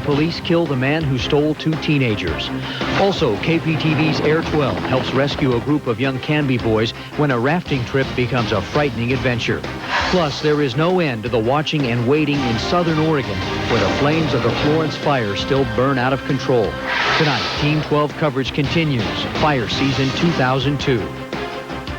police kill the man who stole 2 teenagers. Also, KPTV's Air 12 helps rescue a group of young Canby boys when a rafting trip becomes a frightening adventure. Plus, there is no end to the watching and waiting in southern Oregon, where the flames of the Florence fire still burn out of control. Tonight, Team 12 coverage continues. Fire season 2002.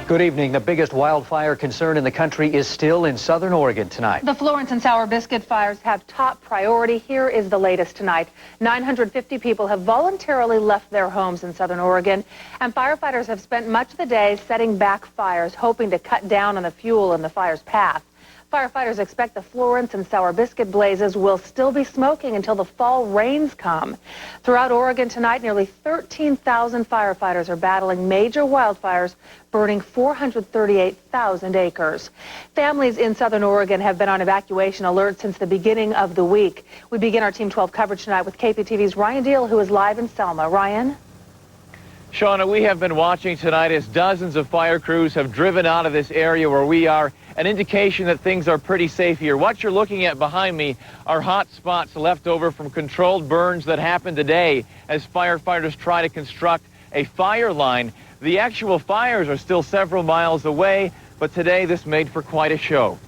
Good evening. The biggest wildfire concern in the country is still in southern Oregon tonight. The Florence and Sour Biscuit fires have top priority. Here is the latest tonight. 950 people have voluntarily left their homes in southern Oregon, and firefighters have spent much of the day setting back fires, hoping to cut down on the fuel in the fire's path. Firefighters expect the Florence and Sour Biscuit blazes will still be smoking until the fall rains come. Throughout Oregon tonight, nearly 13,000 firefighters are battling major wildfires, burning 438,000 acres. Families in southern Oregon have been on evacuation alert since the beginning of the week. We begin our Team 12 coverage tonight with KPTV's Ryan Deal, who is live in Selma. Ryan? Shauna, we have been watching tonight as dozens of fire crews have driven out of this area where we are, an indication that things are pretty safe here. What you're looking at behind me are hot spots left over from controlled burns that happened today as firefighters try to construct a fire line. The actual fires are still several miles away, but today this made for quite a show.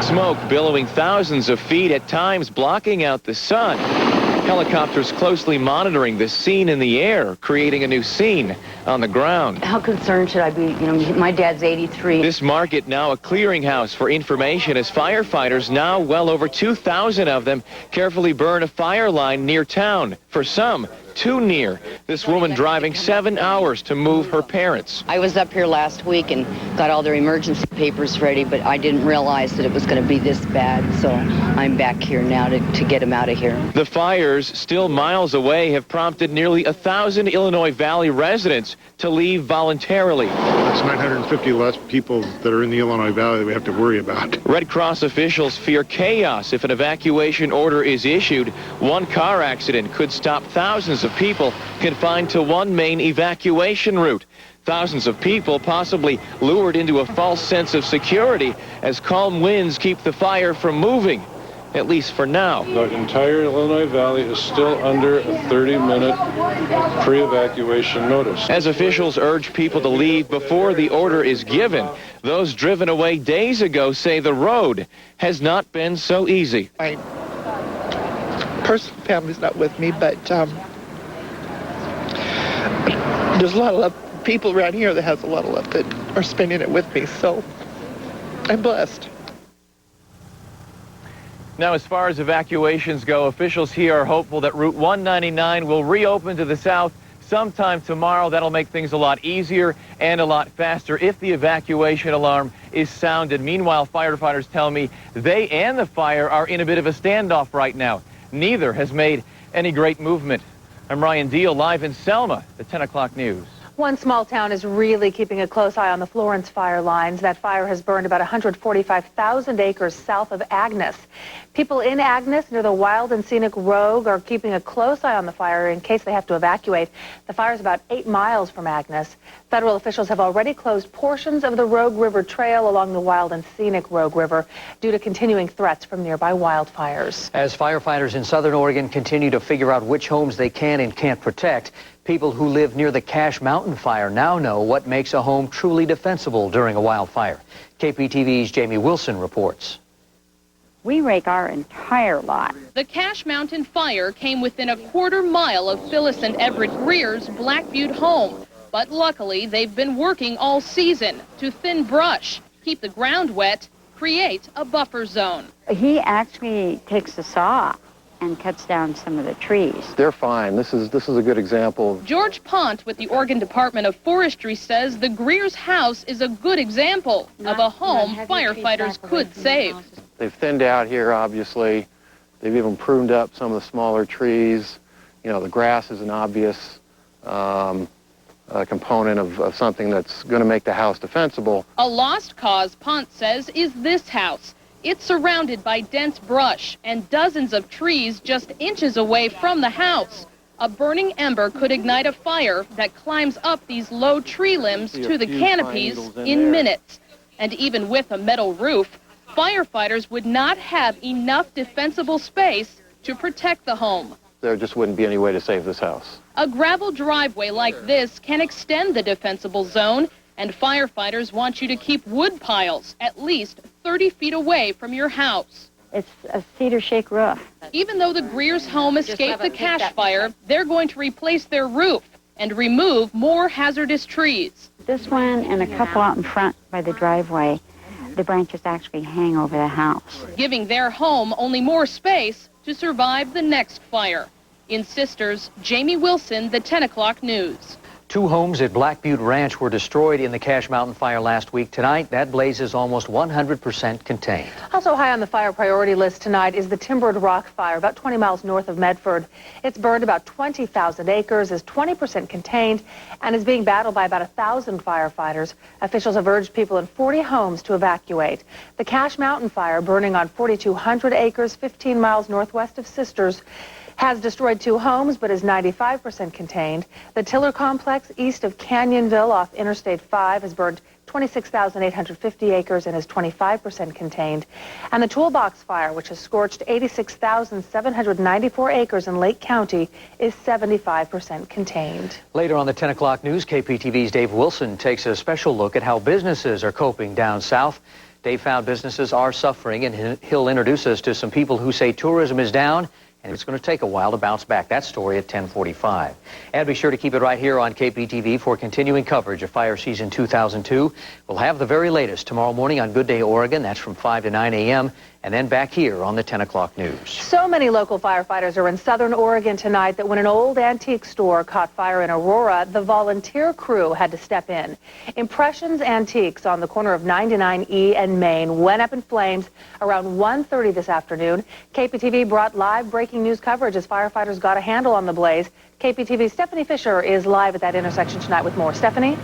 Smoke billowing thousands of feet, at times blocking out the sun. Helicopters closely monitoring this scene in the air, creating a new scene on the ground. How concerned should I be? You know, my dad's 83. This market now a clearinghouse for information as firefighters, now well over 2,000 of them, carefully burn a fire line near town. For some, too near. This woman driving 7 hours to move her parents. I was up here last week and got all their emergency papers ready, but I didn't realize that it was going to be this bad, so I'm back here now to get them out of here. The fires, still miles away, have prompted nearly 1,000 Illinois Valley residents to leave voluntarily. That's 950 less people that are in the Illinois Valley that we have to worry about. Red Cross officials fear chaos if an evacuation order is issued. One car accident could stop thousands of people confined to one main evacuation route. Thousands of people possibly lured into a false sense of security as calm winds keep the fire from moving, at least for now. The entire Illinois Valley is still under a 30-minute pre-evacuation notice. As officials urge people to leave before the order is given, those driven away days ago say the road has not been so easy. My personal family's not with me, but there's a lot of people around here that has a lot of love that are spending it with me, so I'm blessed. Now, as far as evacuations go, officials here are hopeful that Route 199 will reopen to the south sometime tomorrow. That'll make things a lot easier and a lot faster if the evacuation alarm is sounded. Meanwhile, firefighters tell me they and the fire are in a bit of a standoff right now. Neither has made any great movement. I'm Ryan Deal, live in Selma, the 10 o'clock news. One small town is really keeping a close eye on the Florence fire lines. That fire has burned about 145,000 acres south of Agnes. People in Agnes near the wild and scenic Rogue are keeping a close eye on the fire in case they have to evacuate. The fire is about 8 miles from Agnes. Federal officials have already closed portions of the Rogue River Trail along the wild and scenic Rogue River due to continuing threats from nearby wildfires. As firefighters in southern Oregon continue to figure out which homes they can and can't protect, people who live near the Cache Mountain fire now know what makes a home truly defensible during a wildfire. KPTV's Jamie Wilson reports. We rake our entire lot. The Cache Mountain fire came within a quarter mile of Phyllis and Everett Greer's Black Butte home. But luckily, they've been working all season to thin brush, keep the ground wet, create a buffer zone. He actually takes a saw and cuts down some of the trees. They're fine. This is a good example. George Pont with the Oregon Department of Forestry says the Greer's house is a good example of a home firefighters could save. They've thinned out here, obviously. They've even pruned up some of the smaller trees. You know, the grass is an obvious component of something that's going to make the house defensible. A lost cause, Pont says, is this house. It's surrounded by dense brush and dozens of trees just inches away from the house. A burning ember could ignite a fire that climbs up these low tree limbs to the canopies in minutes. And even with a metal roof, Firefighters would not have enough defensible space to protect the home. There just wouldn't be any way to save this house. A gravel driveway like this can extend the defensible zone, and firefighters want you to keep wood piles at least 30 feet away from your house. It's a cedar shake roof. Even though the Greer's home escaped the cash fire, they're going to replace their roof and remove more hazardous trees. This one and a couple out in front by the driveway, the branches actually hang over the house. Giving their home only more space to survive the next fire. In Sisters, Jamie Wilson, the 10 o'clock news. 2 homes at Black Butte Ranch were destroyed in the Cache Mountain fire last week. Tonight, that blaze is almost 100% contained. Also high on the fire priority list tonight is the Timbered Rock fire, about 20 miles north of Medford. It's burned about 20,000 acres, is 20% contained, and is being battled by about 1,000 firefighters. Officials have urged people in 40 homes to evacuate. The Cache Mountain fire, burning on 4,200 acres, 15 miles northwest of Sisters, has destroyed 2 homes but is 95% contained. The Tiller complex east of Canyonville off Interstate 5 has burned 26,850 acres and is 25% contained. And the Toolbox fire, which has scorched 86,794 acres in Lake County, is 75% contained. Later on the 10 o'clock news, KPTV's Dave Wilson takes a special look at how businesses are coping down south. Dave found businesses are suffering, and he'll introduce us to some people who say tourism is down, and it's going to take a while to bounce back. That story at 10:45. And be sure to keep it right here on KPTV for continuing coverage of fire season 2002. We'll have the very latest tomorrow morning on Good Day Oregon. That's from 5 to 9 a.m. And then back here on the 10 o'clock news. So many local firefighters are in southern Oregon tonight that when an old antique store caught fire in Aurora, the volunteer crew had to step in. Impressions Antiques on the corner of 99E and Main went up in flames around 1:30 this afternoon. KPTV brought live breaking news coverage as firefighters got a handle on the blaze. KPTV's Stephanie Fisher is live at that intersection tonight with more. Stephanie?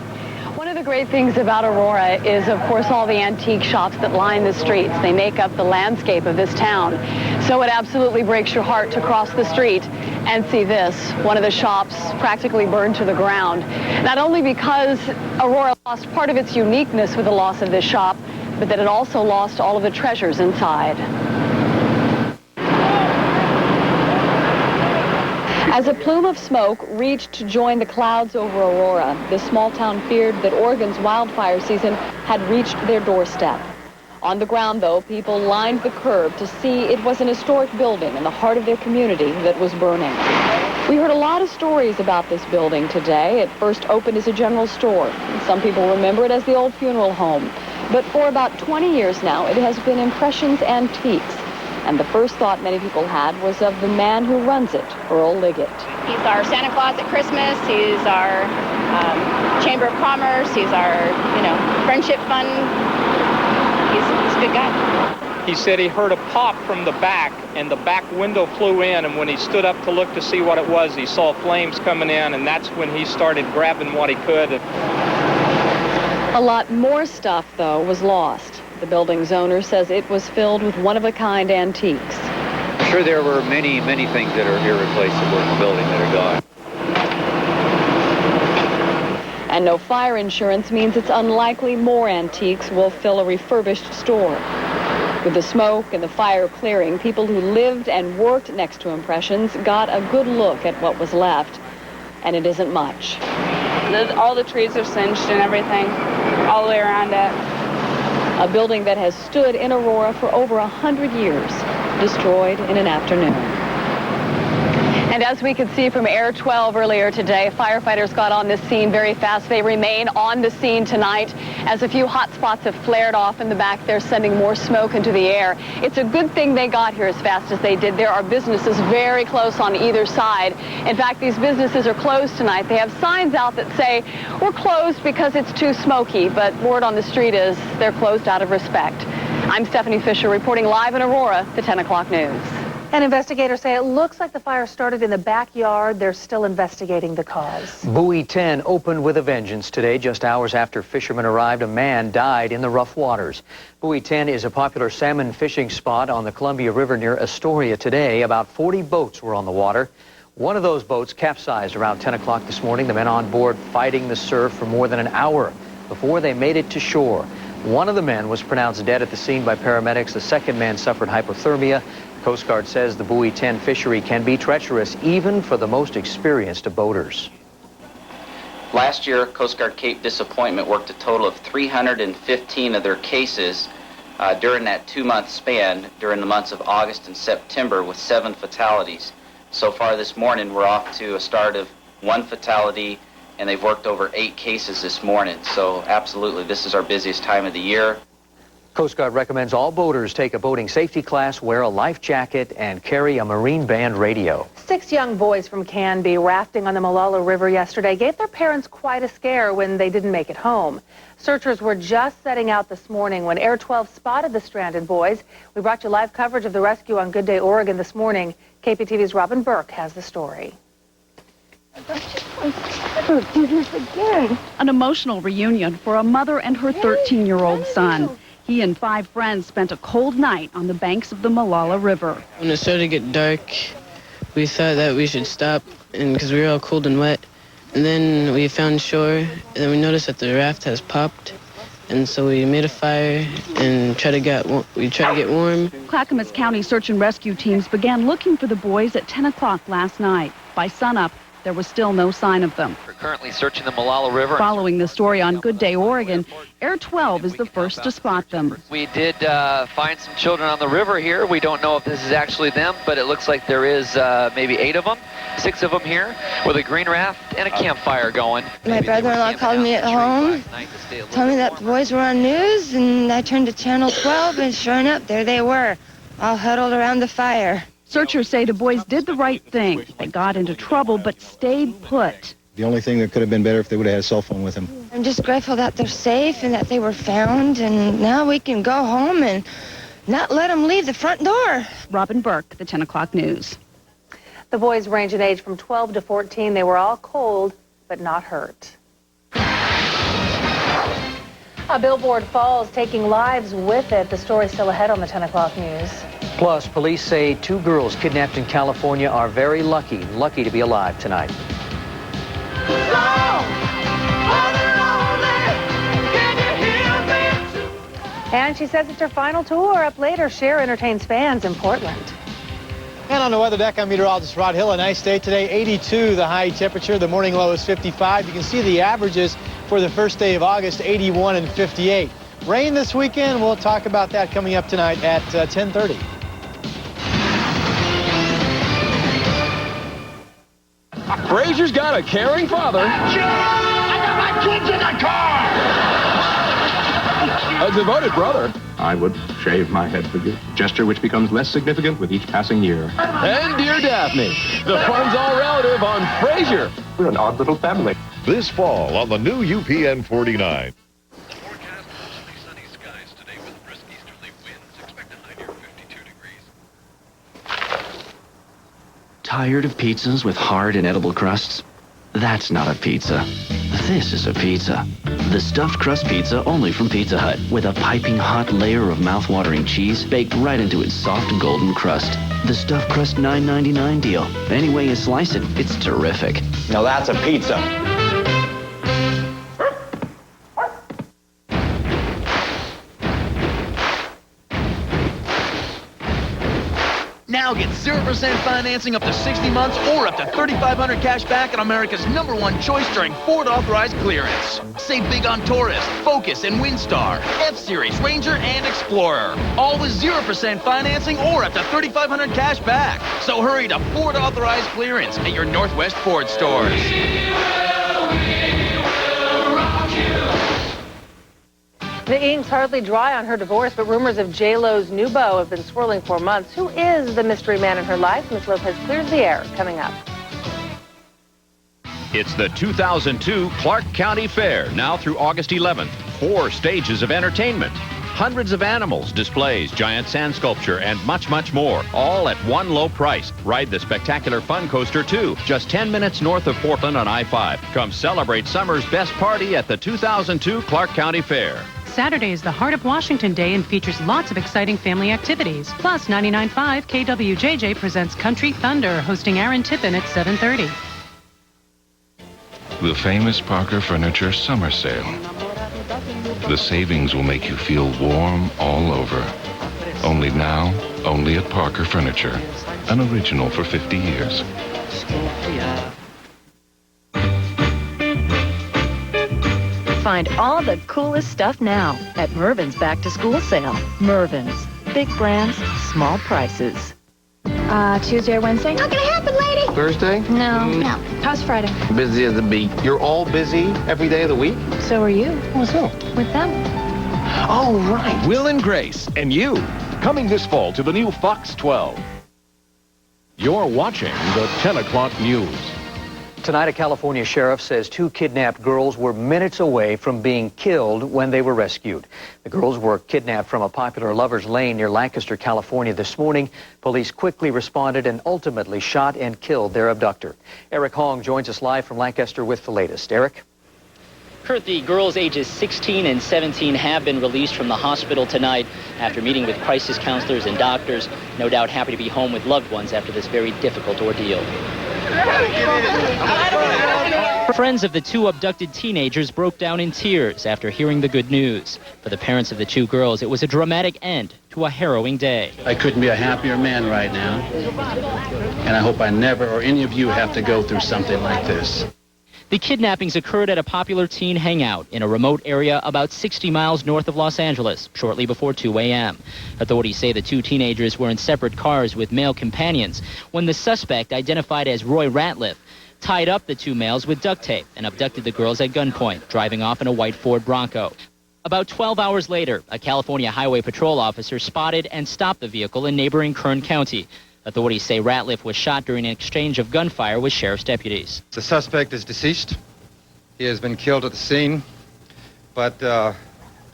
One of the great things about Aurora is, of course, all the antique shops that line the streets. They make up the landscape of this town. So it absolutely breaks your heart to cross the street and see this, one of the shops practically burned to the ground. Not only because Aurora lost part of its uniqueness with the loss of this shop, but that it also lost all of the treasures inside. As a plume of smoke reached to join the clouds over Aurora, the small town feared that Oregon's wildfire season had reached their doorstep. On the ground, though, people lined the curb to see it was an historic building in the heart of their community that was burning. We heard a lot of stories about this building today. It first opened as a general store. Some people remember it as the old funeral home. But for about 20 years now, it has been Impressions Antiques. And the first thought many people had was of the man who runs it, Earl Liggett. He's our Santa Claus at Christmas. He's our Chamber of Commerce. He's our, friendship fund. He's a good guy. He said he heard a pop from the back, and the back window flew in, and when he stood up to look to see what it was, he saw flames coming in, and that's when he started grabbing what he could. A lot more stuff, though, was lost. The building's owner says it was filled with one-of-a-kind antiques. I'm sure there were many, many things that are irreplaceable in the building that are gone. And no fire insurance means it's unlikely more antiques will fill a refurbished store. With the smoke and the fire clearing, people who lived and worked next to Impressions got a good look at what was left. And it isn't much. All the trees are singed and everything, all the way around it. A building that has stood in Aurora for over 100 years, destroyed in an afternoon. And as we could see from Air 12 earlier today, firefighters got on this scene very fast. They remain on the scene tonight as a few hot spots have flared off in the back. They're sending more smoke into the air. It's a good thing they got here as fast as they did. There are businesses very close on either side. In fact, these businesses are closed tonight. They have signs out that say, we're closed because it's too smoky, but word on the street is they're closed out of respect. I'm Stephanie Fisher reporting live in Aurora, the 10 o'clock news. And investigators say it looks like the fire started in the backyard. They're still investigating the cause. Buoy 10 opened with a vengeance today. Just hours after fishermen arrived, a man died in the rough waters. Buoy 10 is a popular salmon fishing spot on the Columbia River near Astoria today. About 40 boats were on the water. One of those boats capsized around 10 o'clock this morning. The men on board fighting the surf for more than an hour before they made it to shore. One of the men was pronounced dead at the scene by paramedics. The second man suffered hypothermia. The Coast Guard says the Buoy 10 fishery can be treacherous even for the most experienced of boaters. Last year, Coast Guard Cape Disappointment worked a total of 315 of their cases during that 2-month span during the months of August and September, with 7 fatalities. So far this morning, we're off to a start of 1 fatality, and they've worked over 8 cases this morning. So absolutely, this is our busiest time of the year. Coast Guard recommends all boaters take a boating safety class, wear a life jacket, and carry a marine band radio. 6 young boys from Canby rafting on the Molalla River yesterday gave their parents quite a scare when they didn't make it home. Searchers were just setting out this morning when Air 12 spotted the stranded boys. We brought you live coverage of the rescue on Good Day, Oregon this morning. KPTV's Robin Burke has the story. Never do this again. An emotional reunion for a mother and her 13-year-old son. He and 5 friends spent a cold night on the banks of the Molalla River. When it started to get dark, we thought that we should stop because we were all cold and wet. And then we found shore, and then we noticed that the raft has popped. And so we made a fire and tried to get warm. Clackamas County search and rescue teams began looking for the boys at 10 o'clock last night. By sunup, there was still no sign of them. We're currently searching the Molalla River. Following the story on Good Day, Oregon, Air 12 is the first to spot them. We did find some children on the river here. We don't know if this is actually them, but it looks like there is maybe 8 of them, 6 of them here, with a green raft and a campfire going. My brother-in-law called me at home, told me that the boys were on news, and I turned to Channel 12, and sure enough, there they were, all huddled around the fire. Searchers say the boys did the right thing. They got into trouble, but stayed put. The only thing that could have been better if they would have had a cell phone with them. I'm just grateful that they're safe and that they were found, and now we can go home and not let them leave the front door. Robin Burke, the 10 o'clock news. The boys range in age from 12 to 14. They were all cold, but not hurt. A billboard falls, taking lives with it. The story still ahead on the 10 o'clock news. Plus, police say 2 girls kidnapped in California are very lucky to be alive tonight. And she says it's her final tour. Up later, Cher entertains fans in Portland. And on the weather deck, I'm meteorologist Rod Hill. A nice day today, 82 the high temperature. The morning low is 55. You can see the averages for the first day of August, 81 and 58. Rain this weekend. We'll talk about that coming up tonight at 10:30. Frazier's got a caring father. I got my kids in the car! A devoted brother. I would shave my head for you, gesture which becomes less significant with each passing year. And dear Daphne, the fun's all relative on Frazier. We're an odd little family. This fall on the new UPN 49. Tired of pizzas with hard, inedible crusts? That's not a pizza. This is a pizza. The stuffed crust pizza only from Pizza Hut, with a piping hot layer of mouth-watering cheese baked right into its soft golden crust. The stuffed crust $9.99 deal. Any way you slice it, it's terrific. Now that's a pizza. Now get 0% financing up to 60 months or up to $3,500 cash back on America's #1 choice during Ford authorized clearance. Save big on Taurus, Focus, and Windstar, F-Series, Ranger, and Explorer. All with 0% financing or up to $3,500 cash back. So hurry to Ford authorized clearance at your Northwest Ford stores. The ink's hardly dry on her divorce, but rumors of J-Lo's new beau have been swirling for months. Who is the mystery man in her life? Ms. Lopez clears the air. Coming up. It's the 2002 Clark County Fair, now through August 11th. 4 stages of entertainment. Hundreds of animals, displays, giant sand sculpture, and much, much more, all at one low price. Ride the spectacular Fun Coaster, too, just 10 minutes north of Portland on I-5. Come celebrate summer's best party at the 2002 Clark County Fair. Saturday is the Heart of Washington Day and features lots of exciting family activities. Plus, 99.5 KWJJ presents Country Thunder, hosting Aaron Tippin at 7:30. The famous Parker Furniture Summer Sale. The savings will make you feel warm all over. Only now, only at Parker Furniture. An original for 50 years. Find all the coolest stuff now at Mervyn's Back to School Sale. Mervyn's. Big brands, small prices. Tuesday or Wednesday? Not gonna happen, lady. Thursday? No. How's Friday? Busy as a bee. You're all busy every day of the week? So are you. Oh, so? With them. Oh, right. Will and Grace, and you. Coming this fall to the new Fox 12. You're watching the 10 o'clock news. Tonight, a California sheriff says 2 kidnapped girls were minutes away from being killed when they were rescued. The girls were kidnapped from a popular lover's lane near Lancaster, California this morning. Police quickly responded and ultimately shot and killed their abductor. Eric Hong joins us live from Lancaster with the latest. Eric? Kurt, the girls ages 16 and 17 have been released from the hospital tonight after meeting with crisis counselors and doctors. No doubt happy to be home with loved ones after this very difficult ordeal. Friends of the 2 abducted teenagers broke down in tears after hearing the good news. For the parents of the 2 girls, it was a dramatic end to a harrowing day. I couldn't be a happier man right now, and I hope I never or any of you have to go through something like this. The kidnappings occurred at a popular teen hangout in a remote area about 60 miles north of Los Angeles, shortly before 2 a.m. Authorities say the 2 teenagers were in separate cars with male companions when the suspect, identified as Roy Ratliff, tied up the 2 males with duct tape and abducted the girls at gunpoint, driving off in a white Ford Bronco. About 12 hours later, a California Highway Patrol officer spotted and stopped the vehicle in neighboring Kern County. Authorities say Ratliff was shot during an exchange of gunfire with sheriff's deputies. The suspect is deceased. He has been killed at the scene. But the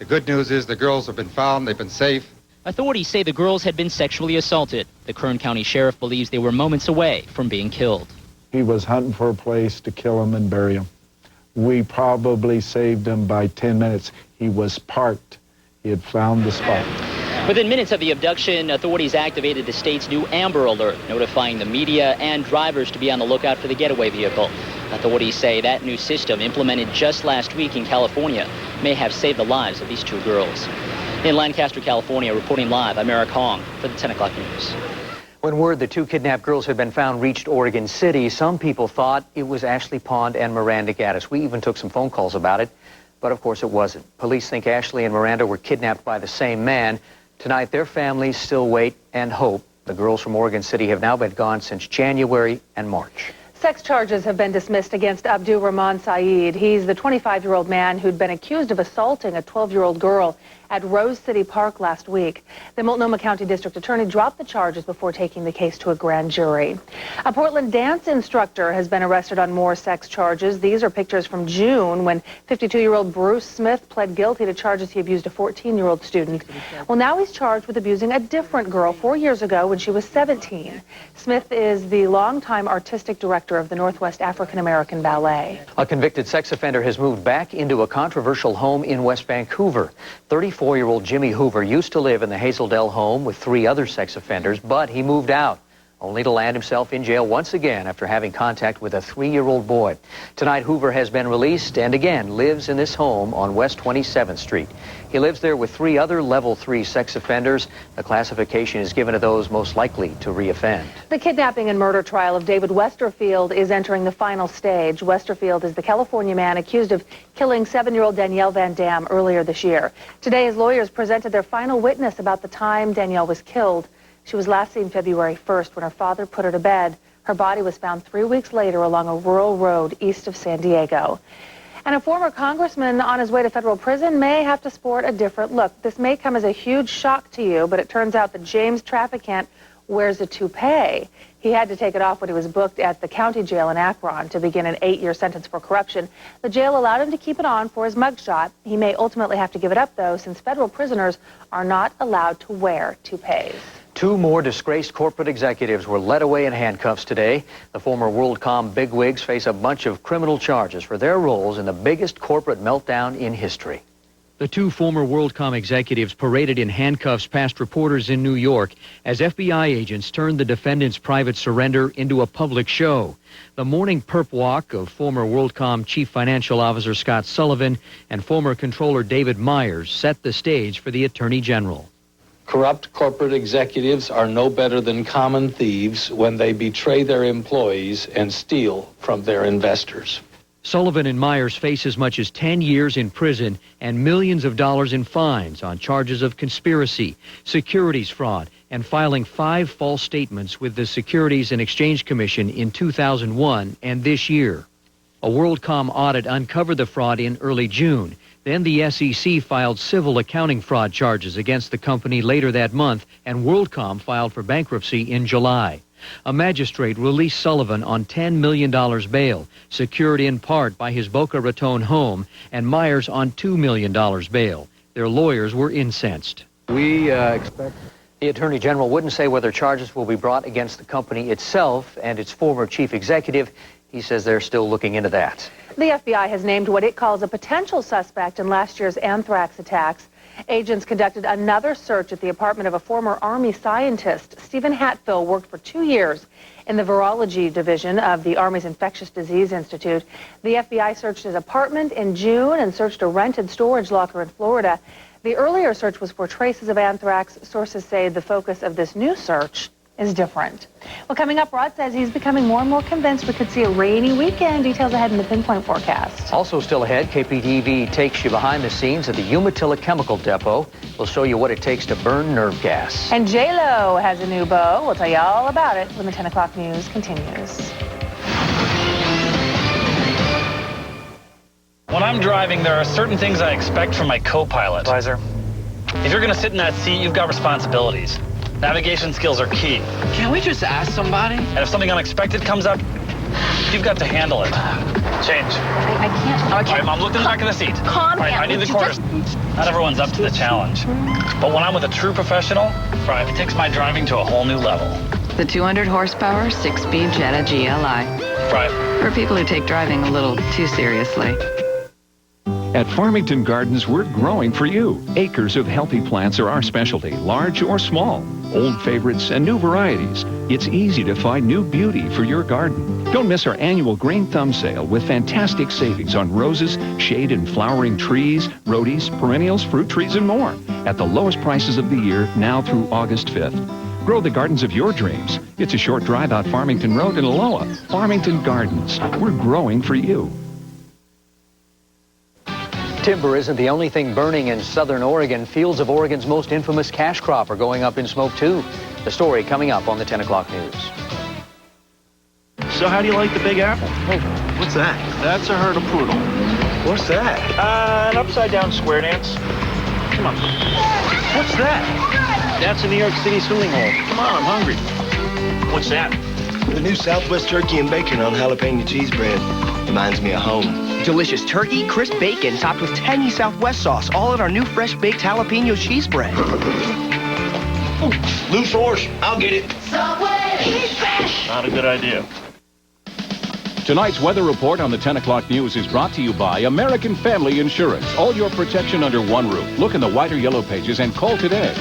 good news is the girls have been found. They've been safe. Authorities say the girls had been sexually assaulted. The Kern County Sheriff believes they were moments away from being killed. He was hunting for a place to kill him and bury him. We probably saved him by 10 minutes. He was parked. He had found the spot. Within minutes of the abduction, authorities activated the state's new Amber Alert, notifying the media and drivers to be on the lookout for the getaway vehicle. Authorities say that new system, implemented just last week in California, may have saved the lives of these 2 girls. In Lancaster, California, reporting live, I'm Eric Hong for the 10 o'clock news. When word the 2 kidnapped girls had been found reached Oregon City, some people thought it was Ashley Pond and Miranda Gaddis. We even took some phone calls about it, but of course it wasn't. Police think Ashley and Miranda were kidnapped by the same man. Tonight, their families still wait and hope. The girls from Oregon City have now been gone since January and March. Sex charges have been dismissed against Abdul Rahman Saeed. He's the 25-year-old man who'd been accused of assaulting a 12-year-old girl at Rose City Park last week. The Multnomah County District Attorney dropped the charges before taking the case to a grand jury. A Portland dance instructor has been arrested on more sex charges. These are pictures from June when 52-year-old Bruce Smith pled guilty to charges he abused a 14-year-old student. Well, now he's charged with abusing a different girl 4 years ago when she was 17. Smith is the longtime artistic director of the Northwest African American Ballet. A convicted sex offender has moved back into a controversial home in West Vancouver. 34-year-old Jimmy Hoover used to live in the Hazeldale home with 3 other sex offenders, but he moved out, only to land himself in jail once again after having contact with a 3-year-old boy. Tonight, Hoover has been released and again lives in this home on West 27th Street. He lives there with 3 other level 3 sex offenders. The classification is given to those most likely to reoffend. The kidnapping and murder trial of David Westerfield is entering the final stage. Westerfield is the California man accused of killing 7-year-old Danielle Van Dam earlier this year. Today, his lawyers presented their final witness about the time Danielle was killed. She was last seen February 1st when her father put her to bed. Her body was found 3 weeks later along a rural road east of San Diego. And a former congressman on his way to federal prison may have to sport a different look. This may come as a huge shock to you, but it turns out that James Traficant wears a toupee. He had to take it off when he was booked at the county jail in Akron to begin an 8-year sentence for corruption. The jail allowed him to keep it on for his mugshot. He may ultimately have to give it up, though, since federal prisoners are not allowed to wear toupees. 2 more disgraced corporate executives were led away in handcuffs today. The former WorldCom bigwigs face a bunch of criminal charges for their roles in the biggest corporate meltdown in history. The two former WorldCom executives paraded in handcuffs past reporters in New York as FBI agents turned the defendant's private surrender into a public show. The morning perp walk of former WorldCom Chief Financial Officer Scott Sullivan and former Controller David Myers set the stage for the Attorney General. Corrupt corporate executives are no better than common thieves when they betray their employees and steal from their investors. Sullivan and Myers face as much as 10 years in prison and millions of dollars in fines on charges of conspiracy, securities fraud, and filing 5 false statements with the Securities and Exchange Commission in 2001 and this year. A WorldCom audit uncovered the fraud in early June. Then the SEC filed civil accounting fraud charges against the company later that month, and WorldCom filed for bankruptcy in July. A magistrate released Sullivan on $10 million bail, secured in part by his Boca Raton home, and Myers on $2 million bail. Their lawyers were incensed. We expect the Attorney General wouldn't say whether charges will be brought against the company itself and its former chief executive. He says they're still looking into that. The FBI has named what it calls a potential suspect in last year's anthrax attacks. Agents conducted another search at the apartment of a former Army scientist. Stephen Hatfill worked for 2 years in the virology division of the Army's Infectious Disease Institute. The FBI searched his apartment in June and searched a rented storage locker in Florida. The earlier search was for traces of anthrax. Sources say the focus of this new search is different. Well, coming up, Rod says he's becoming more and more convinced we could see a rainy weekend. Details ahead in the Pinpoint forecast. Also still ahead, KPTV takes you behind the scenes at the Umatilla Chemical Depot. We'll show you what it takes to burn nerve gas. And J-Lo has a new beau. We'll tell you all about it when the 10 o'clock news continues. When I'm driving, there are certain things I expect from my co-pilot. Advisor. If you're going to sit in that seat, you've got responsibilities. Navigation skills are key. Can't we just ask somebody? And if something unexpected comes up, you've got to handle it. Change. I can't. All right, Mom, look in the back of the seat. Calm down. I need the quarters. Not everyone's up to the challenge. But when I'm with a true professional, it takes my driving to a whole new level. The 200 horsepower, 6-speed Jetta GLI. Right. For people who take driving a little too seriously. At Farmington Gardens, we're growing for you. Acres of healthy plants are our specialty, large or small. Old favorites and new varieties. It's easy to find new beauty for your garden. Don't miss our annual Green Thumb sale with fantastic savings on roses, shade and flowering trees, rhodies, perennials, fruit trees, and more. At the lowest prices of the year, now through August 5th. Grow the gardens of your dreams. It's a short drive out Farmington Road in Aloha. Farmington Gardens. We're growing for you. Timber isn't the only thing burning in southern Oregon. Fields of Oregon's most infamous cash crop are going up in smoke, too. The story coming up on the 10 o'clock news. So how do you like the Big Apple? Hey, what's that? That's a herd of poodle. What's that? An upside-down square dance. Come on. What's that? That's a New York City swimming hole. Come on, I'm hungry. What's that? The new Southwest turkey and bacon on jalapeno cheese bread. Reminds me of home. Delicious turkey, crisp bacon, topped with tangy Southwest sauce, all in our new fresh baked jalapeno cheese bread. Loose horse, I'll get it. Subway, eat fresh. Not a good idea. Tonight's weather report on the 10 o'clock news is brought to you by American Family Insurance. All your protection under one roof. Look in the white or yellow pages and call today.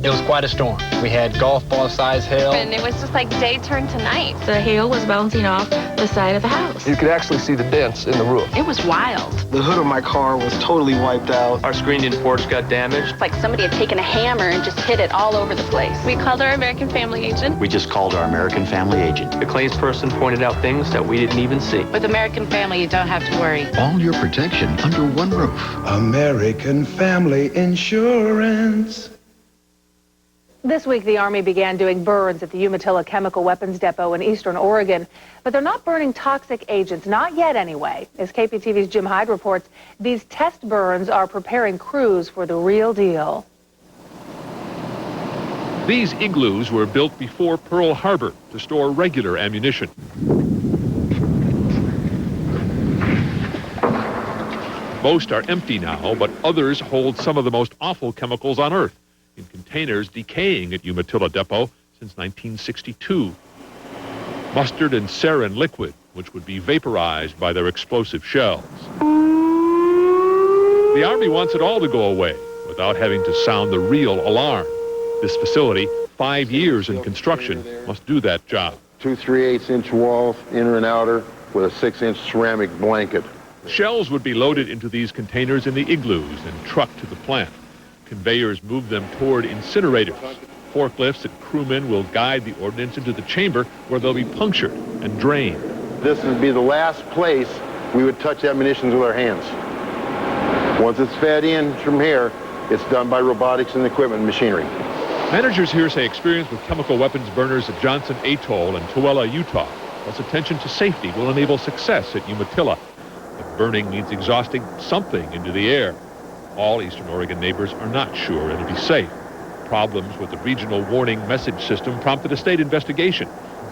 It was quite a storm. We had golf ball size hail. And it was just like day turned to night. The hail was bouncing off the side of the house. You could actually see the dents in the roof. It was wild. The hood of my car was totally wiped out. Our screened-in porch got damaged. It's like somebody had taken a hammer and just hit it all over the place. We called our American Family agent. We just called our American Family agent. The claims person pointed out things that we didn't even see. With American Family, you don't have to worry. All your protection under one roof. American Family Insurance. This week, the Army began doing burns at the Umatilla Chemical Weapons Depot in eastern Oregon. But they're not burning toxic agents, not yet anyway. As KPTV's Jim Hyde reports, these test burns are preparing crews for the real deal. These igloos were built before Pearl Harbor to store regular ammunition. Most are empty now, but others hold some of the most awful chemicals on Earth in containers decaying at Umatilla Depot since 1962. Mustard and sarin liquid, which would be vaporized by their explosive shells. The Army wants it all to go away without having to sound the real alarm. This facility, 5 years in construction, must do that job. 2 3/8-inch walls, inner and outer, with a 6-inch ceramic blanket. Shells would be loaded into these containers in the igloos and trucked to the plant. Conveyors move them toward incinerators. Forklifts and crewmen will guide the ordnance into the chamber where they'll be punctured and drained. This would be the last place we would touch ammunition with our hands. Once it's fed in from here, it's done by robotics and equipment machinery. Managers here say experience with chemical weapons burners at Johnson Atoll and Tooele, Utah, plus attention to safety will enable success at Umatilla. But burning means exhausting something into the air. All Eastern Oregon neighbors are not sure it'll be safe. Problems with the regional warning message system prompted a state investigation.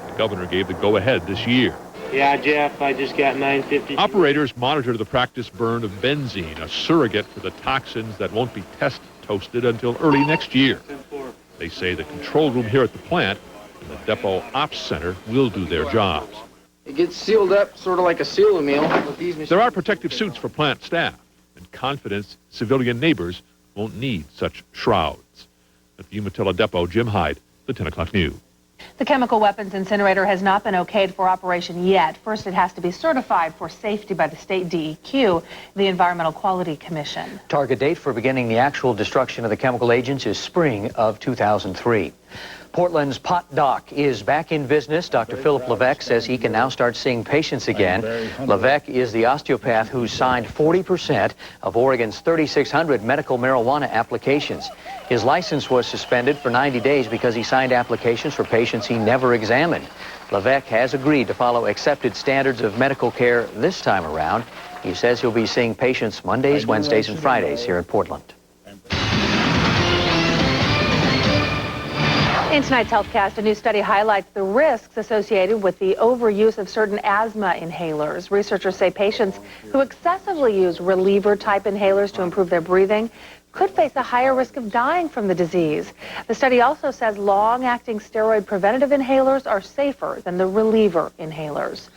The governor gave the go-ahead this year. Yeah, Jeff, I just got 950. Operators monitor the practice burn of benzene, a surrogate for the toxins that won't be test toasted until early next year. They say the control room here at the plant and the depot ops center will do their jobs. It gets sealed up sort of like a seal meal. There are protective suits for plant staff, and confidence civilian neighbors won't need such shrouds. At the Umatilla Depot, Jim Hyde, the 10 o'clock news. The chemical weapons incinerator has not been okayed for operation yet. First, it has to be certified for safety by the state DEQ, the Environmental Quality Commission. Target date for beginning the actual destruction of the chemical agents is spring of 2003. Portland's Pot Doc is back in business. Dr. Philip Levesque says he can now start seeing patients again. Levesque is the osteopath who signed 40% of Oregon's 3,600 medical marijuana applications. His license was suspended for 90 days because he signed applications for patients he never examined. Levesque has agreed to follow accepted standards of medical care this time around. He says he'll be seeing patients Mondays, Wednesdays, and Fridays here in Portland. In tonight's HealthCast, a new study highlights the risks associated with the overuse of certain asthma inhalers. Researchers say patients who excessively use reliever-type inhalers to improve their breathing could face a higher risk of dying from the disease. The study also says long-acting steroid preventative inhalers are safer than the reliever inhalers.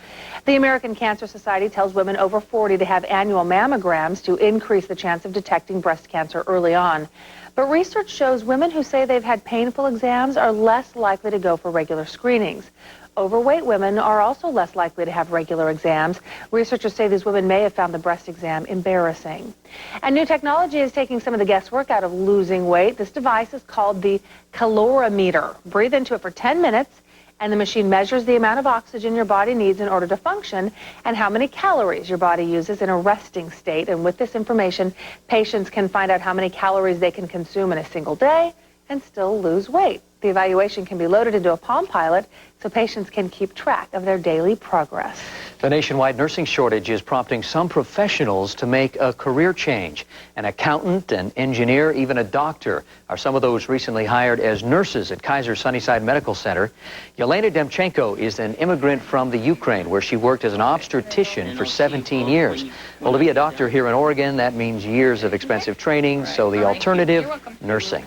The American Cancer Society tells women over 40 to have annual mammograms to increase the chance of detecting breast cancer early on. But research shows women who say they've had painful exams are less likely to go for regular screenings. Overweight women are also less likely to have regular exams. Researchers say these women may have found the breast exam embarrassing. And new technology is taking some of the guesswork out of losing weight. This device is called the calorimeter. Breathe into it for 10 minutes, and the machine measures the amount of oxygen your body needs in order to function and how many calories your body uses in a resting state. And with this information, patients can find out how many calories they can consume in a single day and still lose weight. The evaluation can be loaded into a Palm Pilot so patients can keep track of their daily progress. The nationwide nursing shortage is prompting some professionals to make a career change. An accountant, an engineer, even a doctor are some of those recently hired as nurses at Kaiser Sunnyside Medical Center. Yelena Demchenko is an immigrant from the Ukraine, where she worked as an obstetrician for 17 years. Well, to be a doctor here in Oregon, that means years of expensive training, so the alternative, nursing.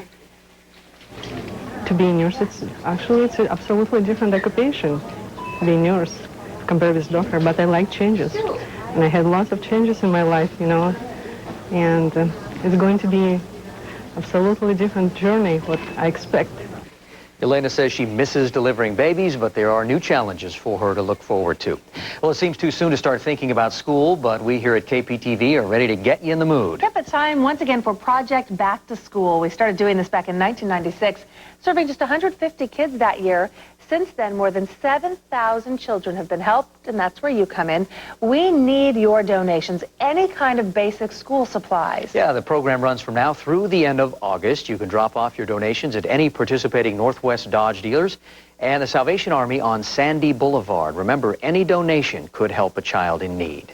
To be a nurse, it's an absolutely different occupation, being a nurse, compared with doctor, but I like changes. And I had lots of changes in my life, you know, and it's going to be absolutely different journey, what I expect. Yelena says she misses delivering babies, but there are new challenges for her to look forward to. Well, it seems too soon to start thinking about school, but we here at KPTV are ready to get you in the mood. Yep, it's time once again for Project Back to School. We started doing this back in 1996, serving just 150 kids that year. Since then, more than 7,000 children have been helped, and that's where you come in. We need your donations, any kind of basic school supplies. Yeah, the program runs from now through the end of August. You can drop off your donations at any participating Northwest Dodge dealers and the Salvation Army on Sandy Boulevard. Remember, any donation could help a child in need.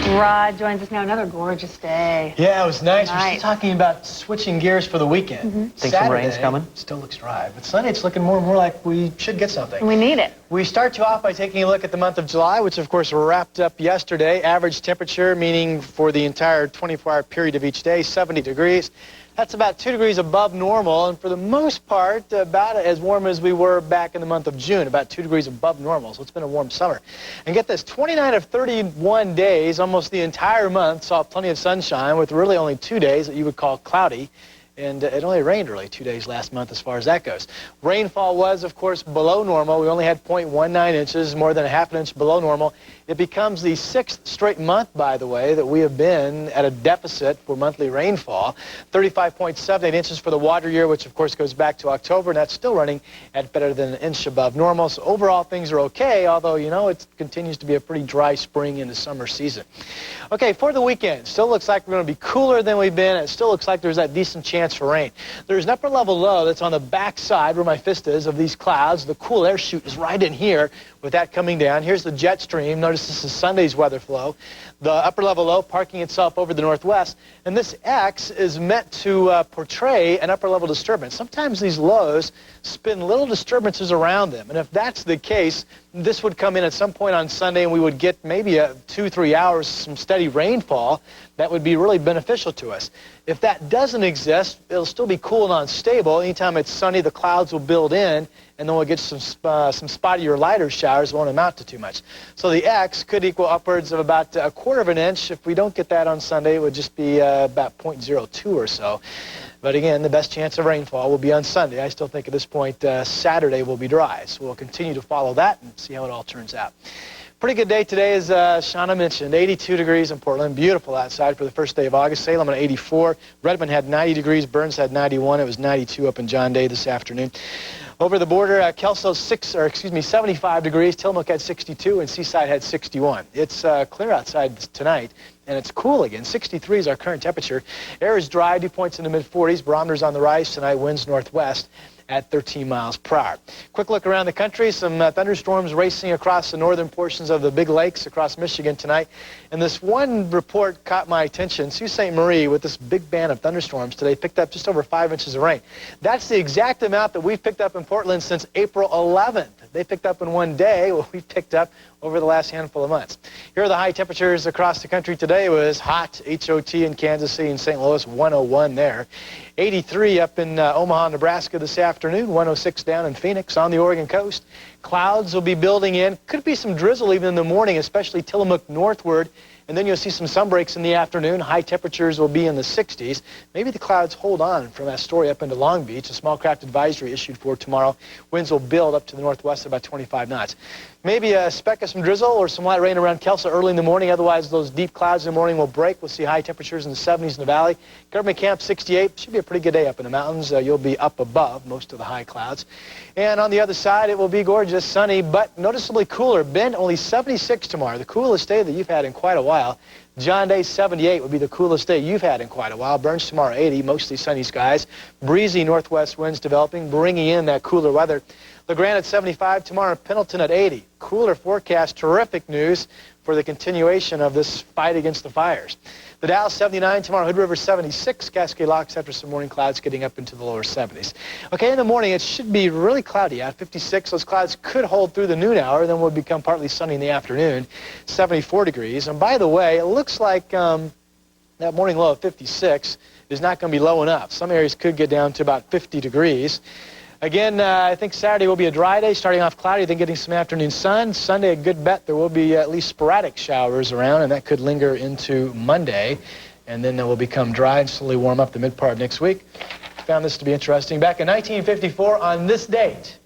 Rod joins us now. Another gorgeous day. Yeah, it was nice. We're still talking about switching gears for the weekend. Think some rain's coming? Still looks dry, but Sunday it's looking more and more like we should get something. We need it. We start you off by taking a look at the month of July, which of course wrapped up yesterday. Average temperature, meaning for the entire 24-hour period of each day, 70 degrees. That's about 2 degrees above normal, and for the most part, about as warm as we were back in the month of June, about 2 degrees above normal. So it's been a warm summer. And get this, 29 of 31 days, almost the entire month, saw plenty of sunshine, with really only 2 days that you would call cloudy. And it only rained really 2 days last month as far as that goes. Rainfall was, of course, below normal. We only had 0.19 inches, more than a half an inch below normal. It becomes the 6th straight month, by the way, that we have been at a deficit for monthly rainfall. 35.78 inches for the water year, which of course goes back to October, and that's still running at better than an inch above normal. So overall things are okay, although, you know, it continues to be a pretty dry spring into summer season. Okay, for the weekend, still looks like we're going to be cooler than we've been. It still looks like there's that decent chance for rain. There's an upper level low that's on the back side where my fist is of these clouds. The cool air chute is right in here with that coming down. Here's the jet stream. Notice this is Sunday's weather flow. The upper level low parking itself over the northwest. And this X is meant to portray an upper level disturbance. Sometimes these lows spin little disturbances around them. And if that's the case, this would come in at some point on Sunday and we would get maybe 2-3 hours, some steady rainfall. That would be really beneficial to us. If that doesn't exist, it'll still be cool and unstable. Anytime it's sunny, the clouds will build in, and then we'll get some spotty or lighter showers. Won't amount to too much. So the X could equal upwards of about 1/4 of an inch. If we don't get that on Sunday, it would just be about 0.02 or so. But again, the best chance of rainfall will be on Sunday. I still think at this point Saturday will be dry. So we'll continue to follow that and see how it all turns out. Pretty good day today, as Shauna mentioned. 82 degrees in Portland. Beautiful outside for the first day of August. Salem at 84. Redmond had 90 degrees. Burns had 91. It was 92 up in John Day this afternoon. Over the border, Kelso 75 degrees. Tillamook had 62, and Seaside had 61. It's clear outside tonight, and it's cool again. 63 is our current temperature. Air is dry. Dew points in the mid-40s. Barometers on the rise tonight. Winds northwest at 13 miles per hour. Quick look around the country. Some thunderstorms racing across the northern portions of the big lakes across Michigan tonight. And this one report caught my attention. Sault Ste. Marie, with this big band of thunderstorms today, picked up just over 5 inches of rain. That's the exact amount that we've picked up in Portland since April 11th. They picked up in one day what we picked up over the last handful of months. Here are the high temperatures across the country today. It was hot, HOT in Kansas City and St. Louis, 101 there. 83 up in Omaha, Nebraska this afternoon, 106 down in Phoenix on the Oregon coast. Clouds will be building in. Could be some drizzle even in the morning, especially Tillamook northward. And then you'll see some sunbreaks in the afternoon. High temperatures will be in the 60s. Maybe the clouds hold on from Astoria up into Long Beach. A small craft advisory issued for tomorrow. Winds will build up to the northwest at about 25 knots. Maybe a speck of some drizzle or some light rain around Kelso early in the morning. Otherwise, those deep clouds in the morning will break. We'll see high temperatures in the 70s in the valley. Government Camp 68. Should be a pretty good day up in the mountains. You'll be up above most of the high clouds. And on the other side, it will be gorgeous, sunny, but noticeably cooler. Bend only 76 tomorrow, the coolest day that you've had in quite a while. John Day 78 would be the coolest day you've had in quite a while. Burns tomorrow 80, mostly sunny skies. Breezy northwest winds developing, bringing in that cooler weather. LeGrand at 75 tomorrow, Pendleton at 80. Cooler forecast, terrific news for the continuation of this fight against the fires. The Dow 79 tomorrow, Hood River 76, Cascade Locks after some morning clouds getting up into the lower 70s. Okay, in the morning it should be really cloudy out, 56. Those clouds could hold through the noon hour, then will become partly sunny in the afternoon, 74 degrees. And by the way, it looks like that morning low of 56 is not going to be low enough. Some areas could get down to about 50 degrees. Again, I think Saturday will be a dry day, starting off cloudy, then getting some afternoon sun. Sunday, a good bet. There will be at least sporadic showers around, and that could linger into Monday. And then they will become dry and slowly warm up the mid-part of next week. Found this to be interesting. Back in 1954, on this date,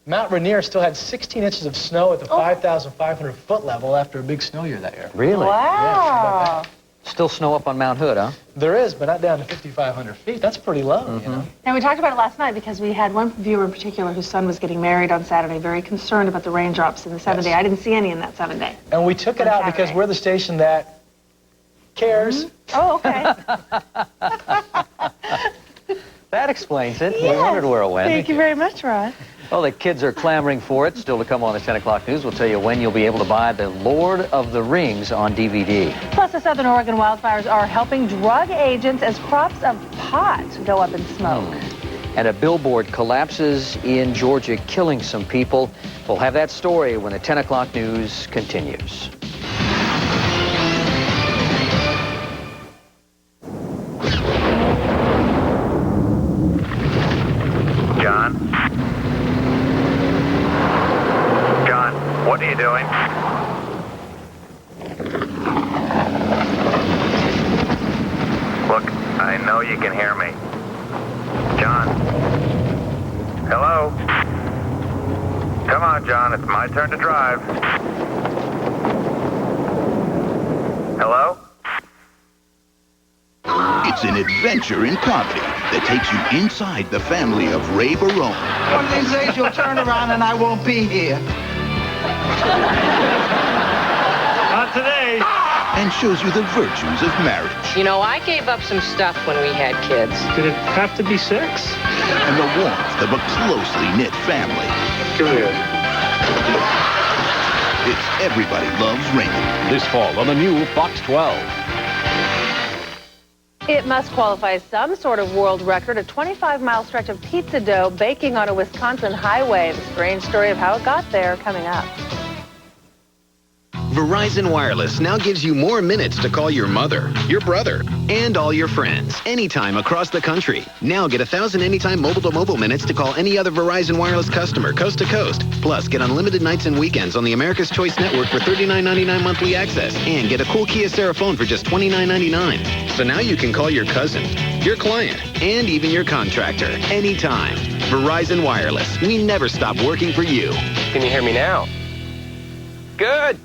Mount Rainier still had 16 inches of snow at the 5,500-foot level after a big snow year that year. Really? Wow. Yeah, still snow up on Mount Hood, huh? There is, but not down to 5,500 feet. That's pretty low, you know. And we talked about it last night because we had one viewer in particular whose son was getting married on Saturday, very concerned about the raindrops in the 7-day. I didn't see any in that 7-day. And we took it out because we're the station that cares. Oh, okay. That explains it. Yes. We wondered where it went. Thank you very much, Ron. Well, the kids are clamoring for it. Still to come on the 10 o'clock news. We'll tell you when you'll be able to buy The Lord of the Rings on DVD. Plus, the Southern Oregon wildfires are helping drug agents as crops of pot go up in smoke. And a billboard collapses in Georgia, killing some people. We'll have that story when the 10 o'clock news continues. doing? Look, I know you can hear me. John? Hello? Come on, John, it's my turn to drive. Hello? It's an adventure in comedy that takes you inside the family of Ray Barone. One of these days you'll turn around and I won't be here. Not today. And shows you the virtues of marriage. You know, I gave up some stuff when we had kids. Did it have to be sex? And the warmth of a closely knit family. Come here. It's Everybody Loves Raymond. This fall on the new Fox 12. It must qualify as some sort of world record, a 25-mile stretch of pizza dough baking on a Wisconsin highway. The strange story of how it got there coming up. Verizon Wireless now gives you more minutes to call your mother, your brother, and all your friends anytime across the country. Now get 1,000 anytime mobile-to-mobile minutes to call any other Verizon Wireless customer coast to coast. Plus, get unlimited nights and weekends on the America's Choice Network for $39.99 monthly access. And get a cool Kia Sarah phone for just $29.99. So now you can call your cousin, your client, and even your contractor anytime. Verizon Wireless. We never stop working for you. Can you hear me now? Good.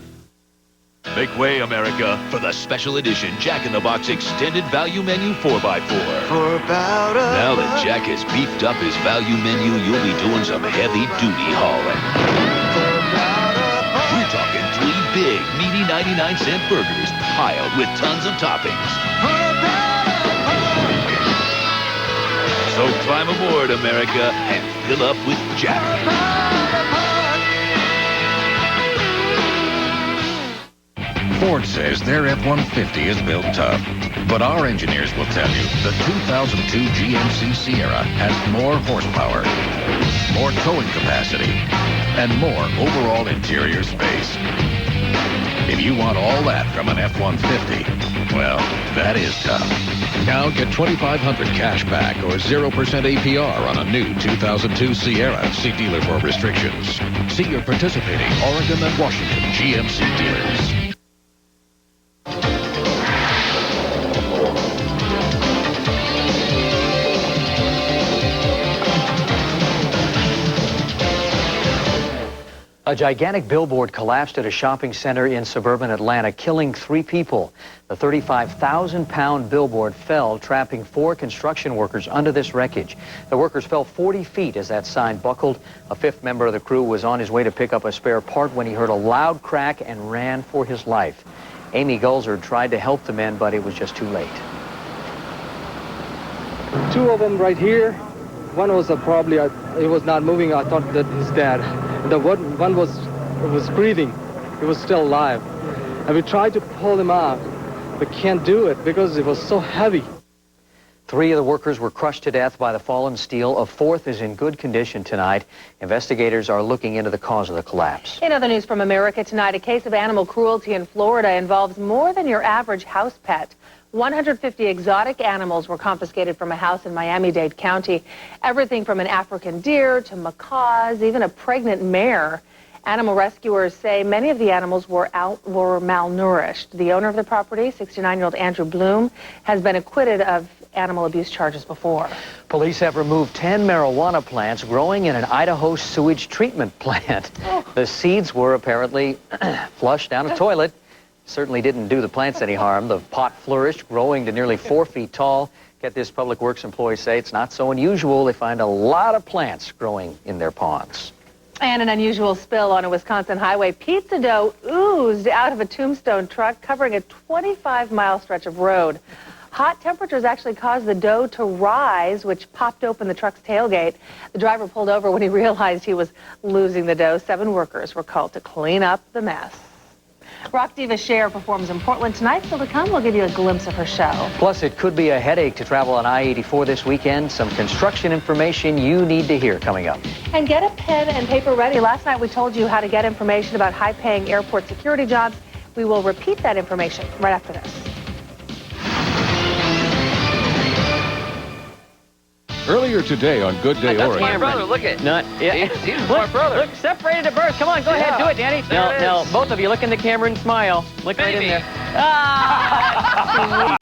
Make way, America, for the special edition Jack in the Box Extended Value Menu 4x4. For about a Now that Jack has beefed up his value menu, you'll be doing some heavy-duty hauling. We're talking 3 big, meaty 99-cent burgers piled with tons of toppings. So climb aboard, America, and fill up with Jack. Ford says their F-150 is built tough, but our engineers will tell you the 2002 GMC Sierra has more horsepower, more towing capacity, and more overall interior space. If you want all that from an F-150, well, that is tough. Now get $2,500 cash back or 0% APR on a new 2002 Sierra. See dealer for restrictions. See your participating Oregon and Washington GMC dealers. A gigantic billboard collapsed at a shopping center in suburban Atlanta, killing 3 people. The 35,000-pound billboard fell, trapping 4 construction workers under this wreckage. The workers fell 40 feet as that sign buckled. A 5th member of the crew was on his way to pick up a spare part when he heard a loud crack and ran for his life. Amy Gulzer tried to help the men, but it was just too late. 2 of them right here. One was probably, he was not moving. I thought that his dad. The one was breathing. He was still alive. And we tried to pull him out, but can't do it because it was so heavy. 3 of the workers were crushed to death by the fallen steel. A 4th is in good condition tonight. Investigators are looking into the cause of the collapse. In other news from America tonight, a case of animal cruelty in Florida involves more than your average house pet. 150 exotic animals were confiscated from a house in Miami-Dade County. Everything from an African deer to macaws, even a pregnant mare. Animal rescuers say many of the animals were malnourished. The owner of the property, 69-year-old Andrew Bloom, has been acquitted of animal abuse charges before. Police have removed 10 marijuana plants growing in an Idaho sewage treatment plant. The seeds were apparently flushed down a toilet. Certainly didn't do the plants any harm. The pot flourished, growing to nearly 4 feet tall. Get this, public works employees say it's not so unusual. They find a lot of plants growing in their ponds. And an unusual spill on a Wisconsin highway. Pizza dough oozed out of a Tombstone truck covering a 25-mile stretch of road. Hot temperatures actually caused the dough to rise, which popped open the truck's tailgate. The driver pulled over when he realized he was losing the dough. 7 workers were called to clean up the mess. Rock diva Cher performs in Portland tonight. Still to come, we'll give you a glimpse of her show. Plus, it could be a headache to travel on I-84 this weekend. Some construction information you need to hear coming up. And get a pen and paper ready. Last night we told you how to get information about high-paying airport security jobs. We will repeat that information right after this. Earlier today on Good Day That's Oregon. my brother. Look at. Not, yeah. He's my brother. Look, separated at birth. Come on, go ahead, do it, Danny. Now, both of you, look in the camera and smile. Look right in there. Ah!